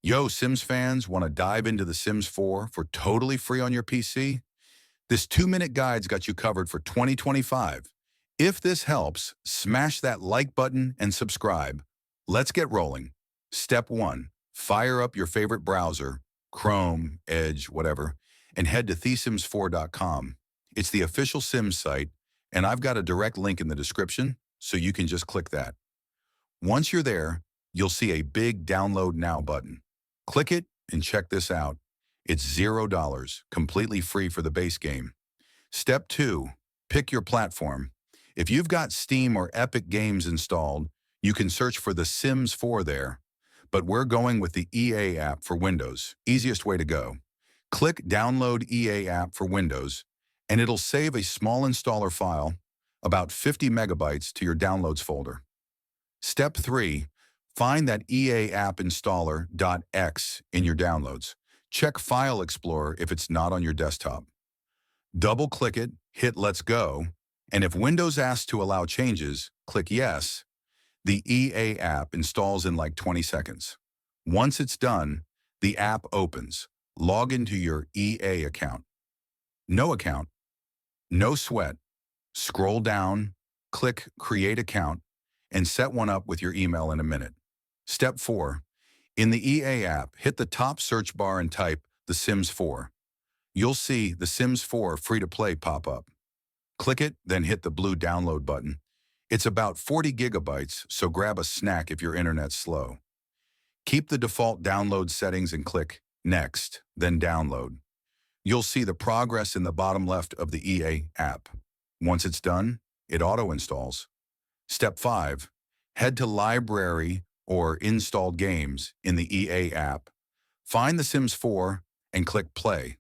Yo, Sims fans, want to dive into The Sims 4 for totally free on your PC? This 2-minute guide's got you covered for 2025. If this helps, smash that like button and subscribe. Let's get rolling. Step 1. Fire up your favorite browser, Chrome, Edge, whatever, and head to thesims4.com. It's the official Sims site, and I've got a direct link in the description, so you can just click that. Once you're there, you'll see a big Download Now button. Click it and check this out. It's $0, completely free for the base game. Step 2, pick your platform. If you've got Steam or Epic Games installed, you can search for The Sims 4 there. But we're going with the EA app for Windows, easiest way to go. Click Download EA app for Windows, and it'll save a small installer file, about 50 megabytes, to your Downloads folder. Step 3, find that EA app installer .x in your downloads. Check File Explorer if it's not on your desktop. Double-click it, hit Let's Go, and if Windows asks to allow changes, click Yes. The EA app installs in like 20 seconds. Once it's done, the app opens. Log into your EA account. No account, no sweat. Scroll down, click Create Account, and set one up with your email in a minute. Step 4. In the EA app, hit the top search bar and type The Sims 4. You'll see The Sims 4 free-to-play pop up. Click it, then hit the blue download button. It's about 40 gigabytes, so grab a snack if your internet's slow. Keep the default download settings and click Next, then Download. You'll see the progress in the bottom left of the EA app. Once it's done, it auto-installs. Step 5. Head to Library or Installed Games in the EA app. Find The Sims 4 and click Play.